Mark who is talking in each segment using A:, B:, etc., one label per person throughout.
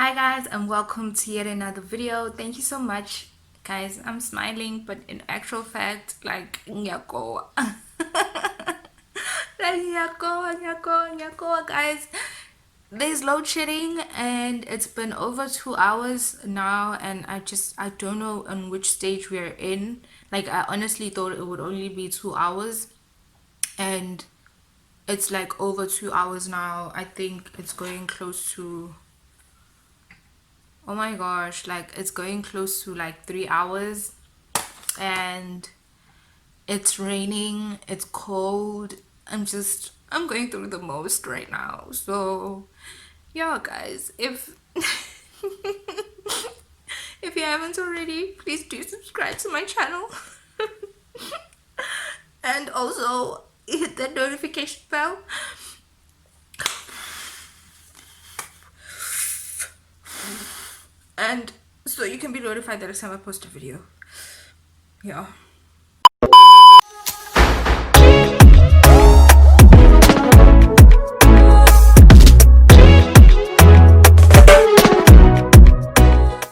A: Hi guys, and welcome to yet another video. Thank you so much guys. I'm smiling, but in actual fact, like nyako. Like nyako guys. There's load shedding and it's been over 2 hours now, and I don't know on which stage we're in. Like I honestly thought it would only be 2 hours, and it's like over 2 hours now. I think it's going close to, oh my gosh, like it's going close to like 3 hours, and it's raining, it's cold. I'm going through the most right now. So yeah guys, if if you haven't already, please do subscribe to my channel. And also hit that notification bell. And so you can be notified the next time I post a video. Yeah.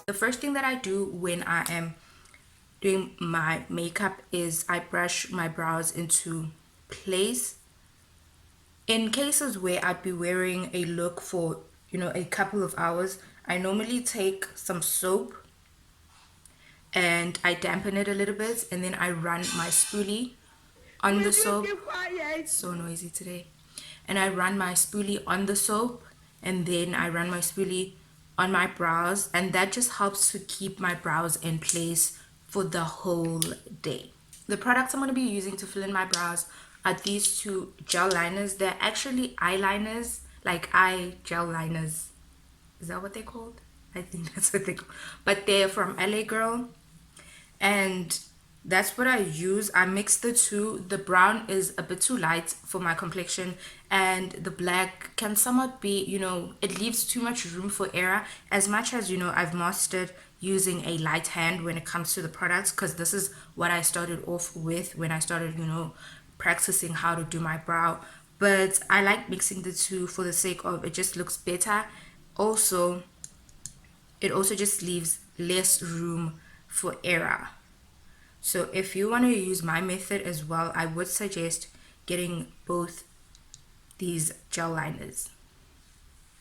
A: The first thing that I do when I am doing my makeup is I brush my brows into place. In cases where I'd be wearing a look for, a couple of hours, I normally take some soap and I dampen it a little bit, and then I run my spoolie on the soap. It's so noisy today. And I run my spoolie on the soap, and then I run my spoolie on my brows, and that just helps to keep my brows in place for the whole day. The products I'm going to be using to fill in my brows are these two gel liners. They're actually eyeliners, like eye gel liners. Is that what they're called? I think that's what they call. But they're from LA Girl, and that's what I use. I mix the two. The brown is a bit too light for my complexion, and the black can somewhat be, it leaves too much room for error. As much as, I've mastered using a light hand when it comes to the products, because this is what I started off with when I started, practicing how to do my brow. But I like mixing the two for the sake of it just looks better. Also, it also just leaves less room for error. So if you want to use my method as well, I would suggest getting both these gel liners.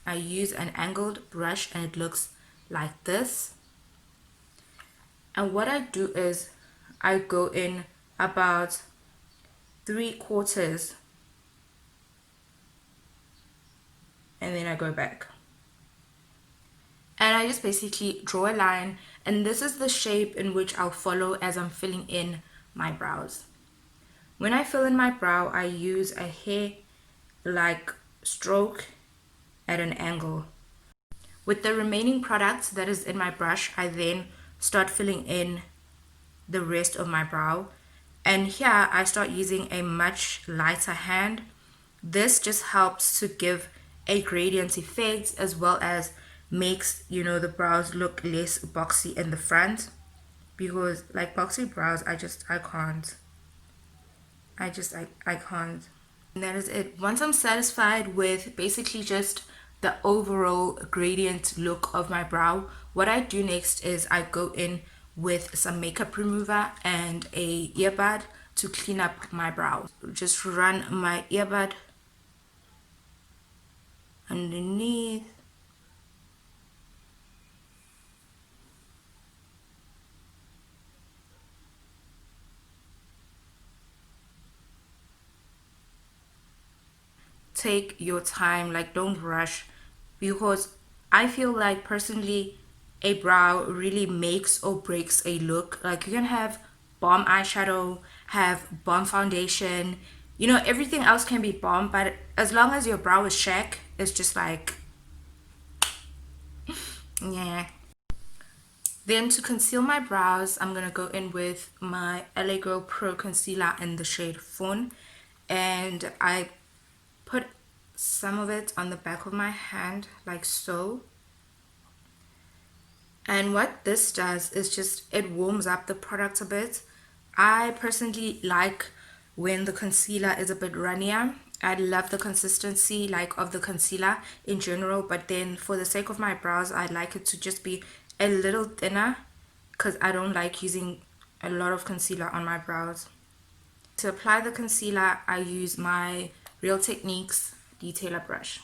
A: I use an angled brush and it looks like this. And what I do is I go in about 3/4, and then I go back. And I just basically draw a line, and this is the shape in which I'll follow as I'm filling in my brows. When I fill in my brow, I use a hair-like stroke at an angle. With the remaining product that is in my brush, I then start filling in the rest of my brow. And here I start using a much lighter hand. This just helps to give a gradient effect, as well as makes, the brows look less boxy in the front, because like boxy brows, I can't. I can't. And that is it. Once I'm satisfied with basically just the overall gradient look of my brow, what I do next is I go in with some makeup remover and a earbud to clean up my brow. Just run my earbud underneath. Take your time, like don't rush, because I feel like personally a brow really makes or breaks a look. Like you can have bomb eyeshadow, have bomb foundation, everything else can be bomb, but as long as your brow is shack, it's just like yeah. Then to conceal my brows, I'm gonna go in with my LA Girl Pro Concealer in the shade Fawn, and I put some of it on the back of my hand like so. And what this does is just it warms up the product a bit. I personally like when the concealer is a bit runnier, I love the consistency like of the concealer in general, but then for the sake of my brows, I like it to just be a little thinner because I don't like using a lot of concealer on my brows. To apply the concealer, I use my Real Techniques detailer brush.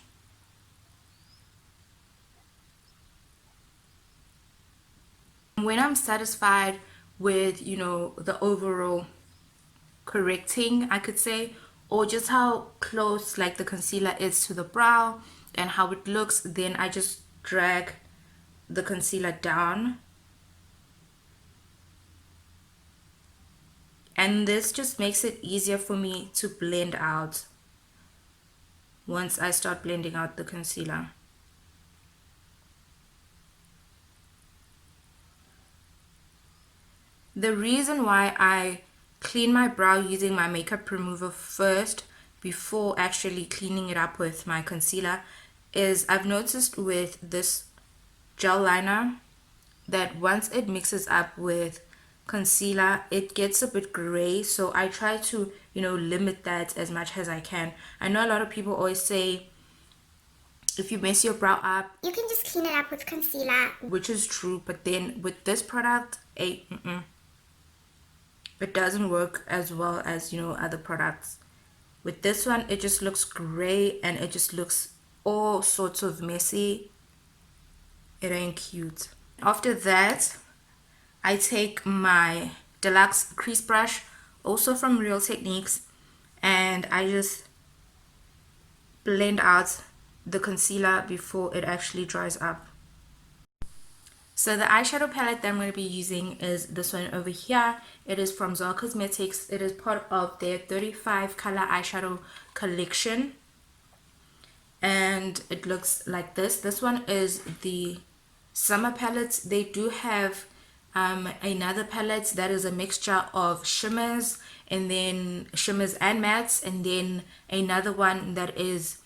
A: When I'm satisfied with, you know, the overall correcting, I could say, or just how close like the concealer is to the brow and how it looks, then I just drag the concealer down, and this just makes it easier for me to blend out once I start blending out the concealer. The reason why I clean my brow using my makeup remover first before actually cleaning it up with my concealer is I've noticed with this gel liner that once it mixes up with concealer, it gets a bit gray. So I try to, you know, limit that as much as I can. I know a lot of people always say if you mess your brow up,
B: you can just clean it up with concealer,
A: which is true, but then with this product, it doesn't work as well as, you know, other products. With this one, it just looks gray and it just looks all sorts of messy. It ain't cute. After that, I take my deluxe crease brush, also from Real Techniques, and I just blend out the concealer before it actually dries up. So the eyeshadow palette that I'm going to be using is this one over here. It is from COSMETIC. It is part of their 35 color eyeshadow collection. And it looks like this. This one is the summer palette. They do have another palette that is a mixture of shimmers and shimmers and mattes, and then another one that is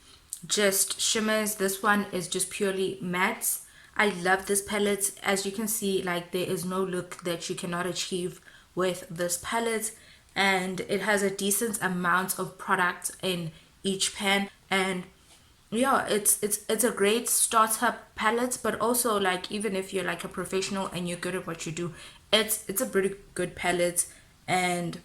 A: just shimmers. This one is just purely mattes. I love this palette. As you can see, like, there is no look that you cannot achieve with this palette, and it has a decent amount of product in each pan. And yeah, it's a great startup palette, but also, like, even if you're like a professional and you're good at what you do, it's a pretty good palette. And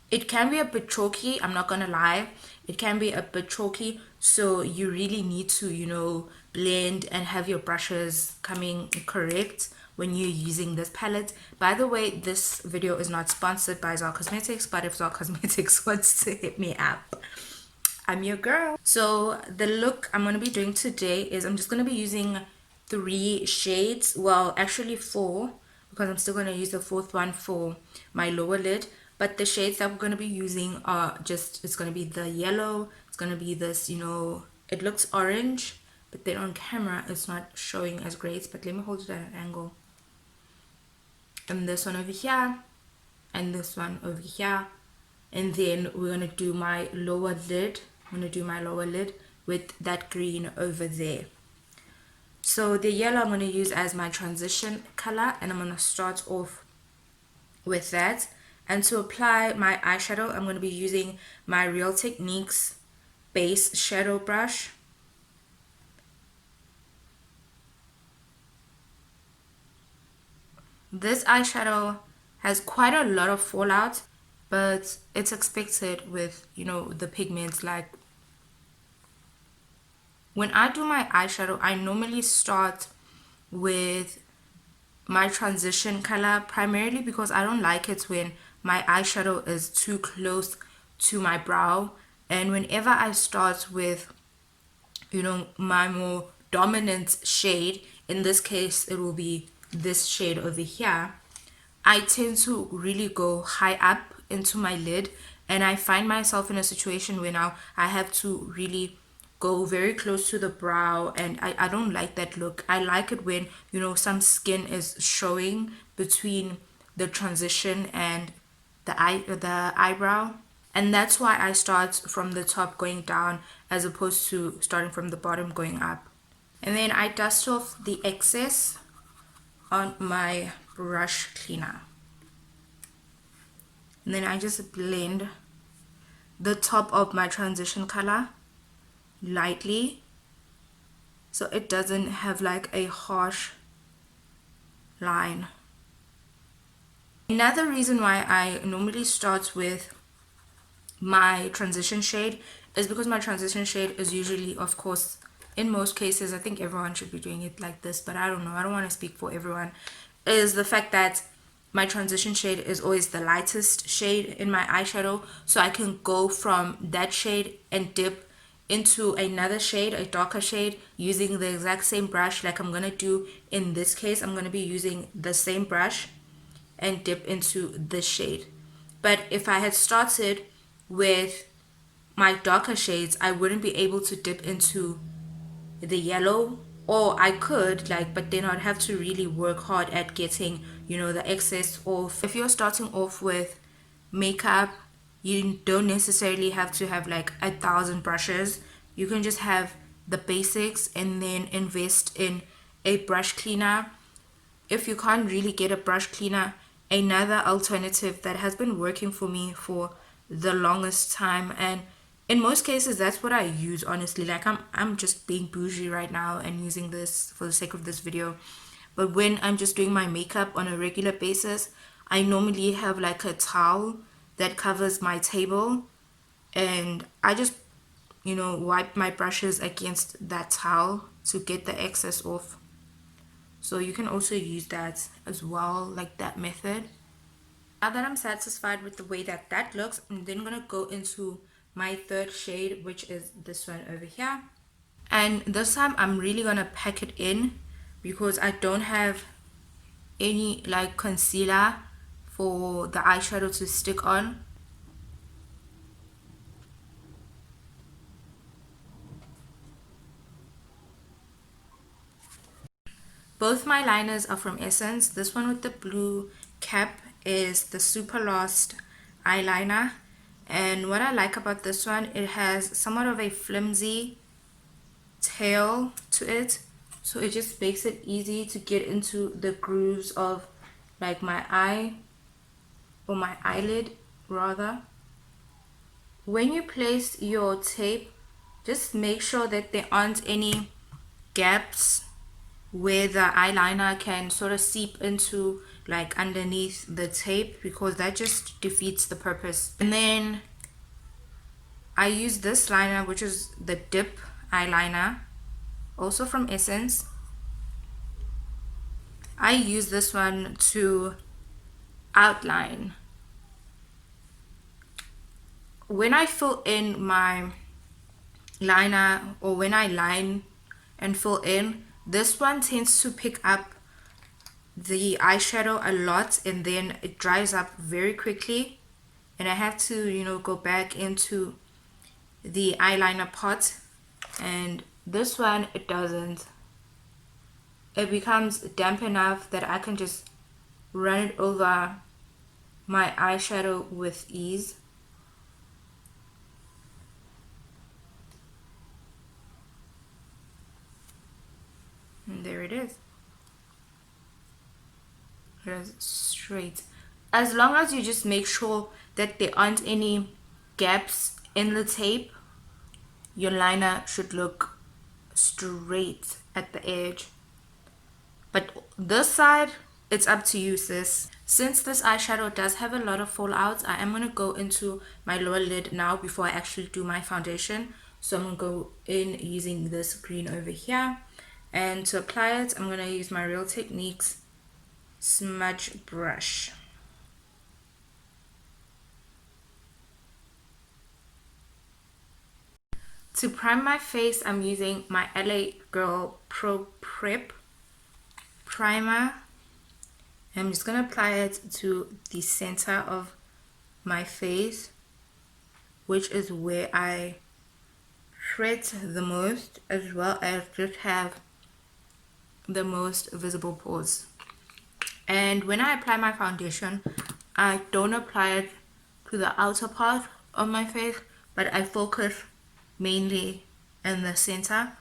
A: it can be a bit chalky, I'm not gonna lie. It can be a bit chalky, so you really need to, you know, blend and have your brushes coming correct when you're using this palette. By the way, this video is not sponsored by COSMETIC, but if COSMETIC wants to hit me up, I'm your girl. So the look I'm going to be doing today is I'm just going to be using 3 shades. Well, actually 4, because I'm still going to use the 4th one for my lower lid. But the shades that we're going to be using are just, it's going to be the yellow. It's going to be this, you know, it looks orange, but then on camera it's not showing as great. But let me hold it at an angle. And this one over here. And this one over here. And then we're going to do my lower lid. I'm going to do my lower lid with that green over there. So the yellow I'm going to use as my transition color, and I'm going to start off with that. And to apply my eyeshadow, I'm going to be using my Real Techniques base shadow brush. This eyeshadow has quite a lot of fallout, but it's expected with, you know, the pigments. Like, when I do my eyeshadow, I normally start with my transition color, primarily because I don't like it when my eyeshadow is too close to my brow. And whenever I start with, you know, my more dominant shade, in this case it will be this shade over here, I tend to really go high up into my lid, and I find myself in a situation where now I have to really go very close to the brow, and I don't like that look. I like it when, you know, some skin is showing between the transition and the eyebrow. And that's why I start from the top going down as opposed to starting from the bottom going up. And then I dust off the excess on my brush cleaner. And then I just blend the top of my transition color lightly, so it doesn't have like a harsh line. Another reason why I normally start with my transition shade is because my transition shade is usually, of course, in most cases, I think everyone should be doing it like this, but I don't know, I don't want to speak for everyone, is the fact that my transition shade is always the lightest shade in my eyeshadow, so I can go from that shade and dip into another shade, a darker shade, using the exact same brush. Like I'm gonna do in this case, I'm gonna be using the same brush and dip into this shade. But if I had started with my darker shades, I wouldn't be able to dip into the yellow, or I could, like, but then I'd have to really work hard at getting, you know, the excess off. If you're starting off with makeup, you don't necessarily have to have like 1,000 brushes. You can just have the basics and then invest in a brush cleaner. If you can't really get a brush cleaner, another alternative that has been working for me for the longest time, and in most cases that's what I use, honestly. Like I'm just being bougie right now and using this for the sake of this video, but when I'm just doing my makeup on a regular basis, I normally have like a towel that covers my table, and I just, you know, wipe my brushes against that towel to get the excess off. So you can also use that as well, like that method. Now that I'm satisfied with the way that that looks, I'm then gonna go into my third shade, which is this one over here. And this time I'm really gonna pack it in because I don't have any like concealer for the eyeshadow to stick on. Both my liners are from Essence. This one with the blue cap is the Super Lost eyeliner. And what I like about this one, it has somewhat of a flimsy tail to it. So it just makes it easy to get into the grooves of like my eye, or my eyelid rather. When you place your tape, just make sure that there aren't any gaps where the eyeliner can sort of seep into like underneath the tape, because that just defeats the purpose. And then I use this liner, which is the dip eyeliner, also from Essence. I use this one to outline. When I fill in my liner, or when I line and fill in, this one tends to pick up the eyeshadow a lot, and then it dries up very quickly, and I have to, you know, go back into the eyeliner pot. And this one, it doesn't. It becomes damp enough that I can just run it over my eyeshadow with ease. And there it is. Here's straight. As long as you just make sure that there aren't any gaps in the tape, your liner should look straight at the edge. But this side, it's up to you, sis. Since this eyeshadow does have a lot of fallouts, I am going to go into my lower lid now before I actually do my foundation. So I'm going to go in using this green over here. And to apply it, I'm going to use my Real Techniques smudge brush. To prime my face, I'm using my LA Girl Pro Prep primer. I'm just going to apply it to the center of my face, which is where I fret the most, as well as just have the most visible pores. And when I apply my foundation, I don't apply it to the outer part of my face, but I focus mainly in the center.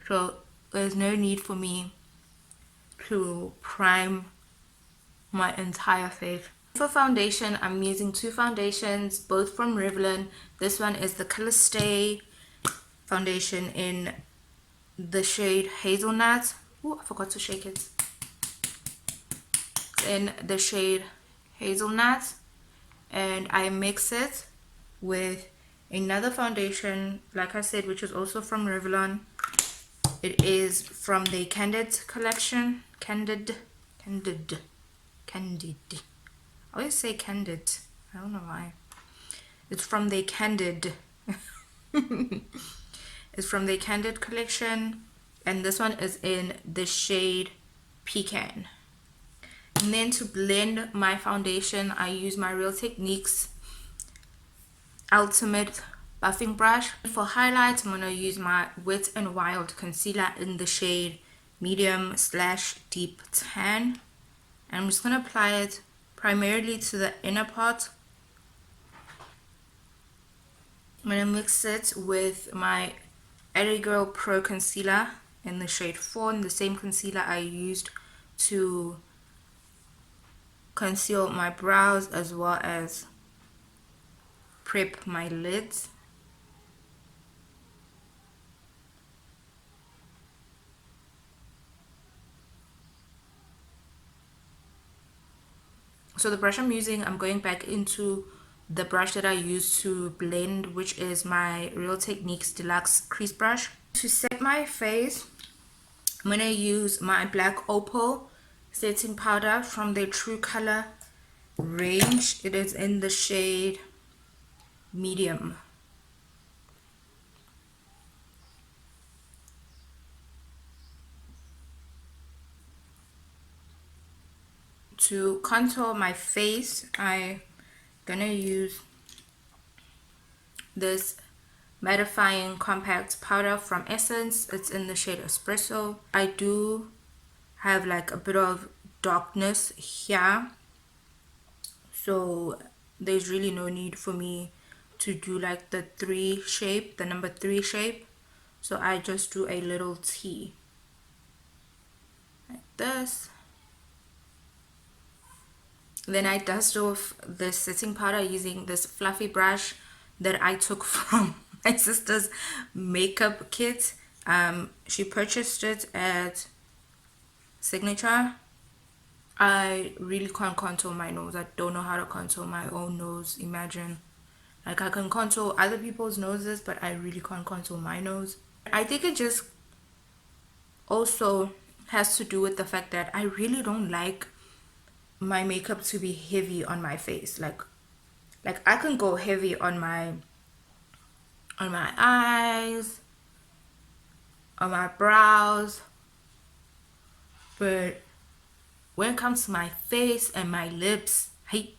A: So there's no need for me to prime my entire face. For foundation, I'm using two foundations, both from Revlon. This one is the Color Stay foundation in the shade Hazelnut. Oh, I forgot to shake it. It's in the shade Hazelnut, and I mix it with another foundation, like I said, which is also from Revlon. It is from the Candid collection. Candid. I always say Candid. I don't know why. It's from the Candid. It's from the Candid collection, and this one is in the shade Pecan. And then to blend my foundation, I use my Real Techniques Ultimate Buffing Brush. For highlights, I'm going to use my Wet n Wild concealer in the shade Medium / Deep Tan. And I'm just going to apply it primarily to the inner part. I'm going to mix it with my LA Girl Pro Concealer in the shade Fawn, the same concealer I used to conceal my brows as well as prep my lids. So the brush I'm using, I'm going back into the brush that I used to blend, which is my Real Techniques Deluxe Crease Brush. To set my face, I'm going to use my Black Opal setting powder from the True Color range. It is in the shade Medium. To contour my face, I'm gonna use this mattifying compact powder from Essence. It's in the shade Espresso. I do have like a bit of darkness here, so there's really no need for me to do like the number 3 shape. So I just do a little T like this. Then I dust off the setting powder using this fluffy brush that I took from my sister's makeup kit. She purchased it at Signature. I really can't contour my nose. I don't know how to contour my own nose. Imagine. Like, I can contour other people's noses, but I really can't contour my nose. I think it just also has to do with the fact that I really don't like my makeup to be heavy on my face. Like I can go heavy on my eyes, on my brows, but when it comes to my face and my lips, I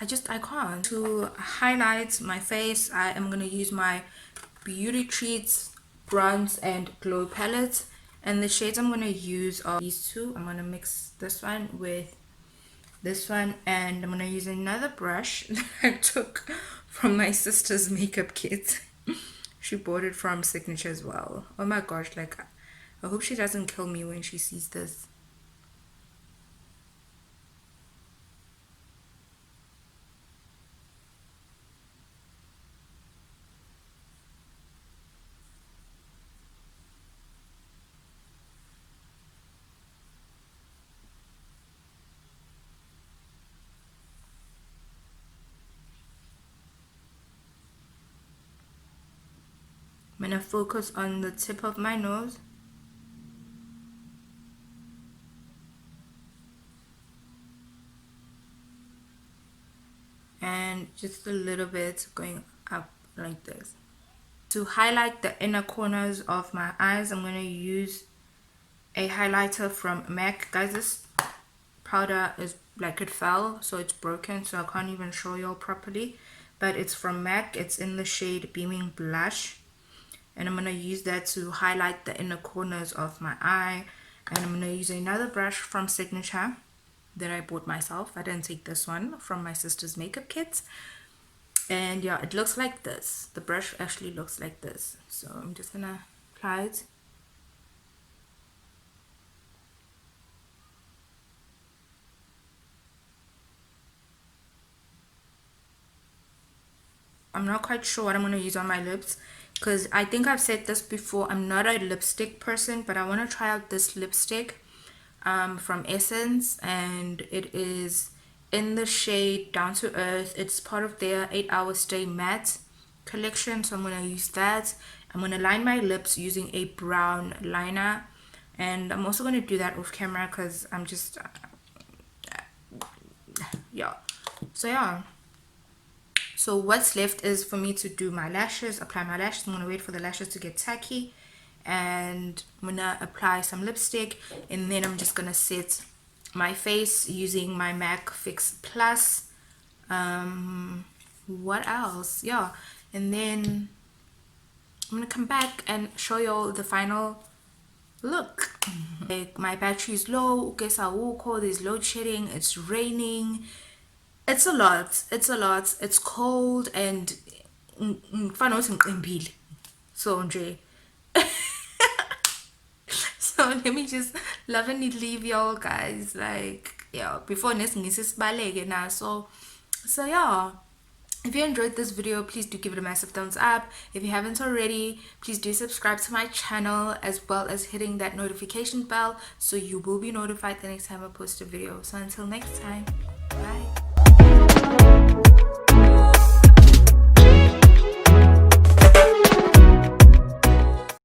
A: can't. To highlight my face, I am gonna use my Beauty Treats Bronze and Glow palette, and the shades I'm gonna use are these two. I'm gonna mix this one with this one, and I'm gonna use another brush that I took from my sister's makeup kit. She bought it from Signature as well. Oh my gosh, like, I hope she doesn't kill me when she sees this. I'm gonna focus on the tip of my nose. And just a little bit going up like this. To highlight the inner corners of my eyes, I'm gonna use a highlighter from MAC. Guys, this powder is like, it fell, so it's broken, so I can't even show y'all properly, but it's from MAC. It's in the shade Beaming Blush, and I'm gonna use that to highlight the inner corners of my eye. And I'm gonna use another brush from Signature that I bought myself. I didn't take this one from my sister's makeup kit. And yeah, it looks like this. The brush actually looks like this. So I'm just gonna apply it. I'm not quite sure what I'm going to use on my lips, because I think I've said this before, I'm not a lipstick person, but I want to try out this lipstick from Essence, and it is in the shade Down to Earth. It's part of their 8-hour stay matte collection, so I'm going to use that. I'm going to line my lips using a brown liner, and I'm also going to do that off camera because I'm just yeah. So yeah, so what's left is for me to do my lashes, apply my lashes. I'm going to wait for the lashes to get tacky, and I'm going to apply some lipstick, and then I'm just going to set my face using my MAC Fix Plus. What else? Yeah, and then I'm going to come back and show you all the final look. Like, my battery is low, there's load shedding, it's raining. It's a lot. It's cold, and so nje. So let me just love and leave y'all guys, like, yeah, before next now. So yeah, if you enjoyed this video, please do give it a massive thumbs up. If you haven't already, please do subscribe to my channel, as well as hitting that notification bell so you will be notified the next time I post a video. So until next time, bye.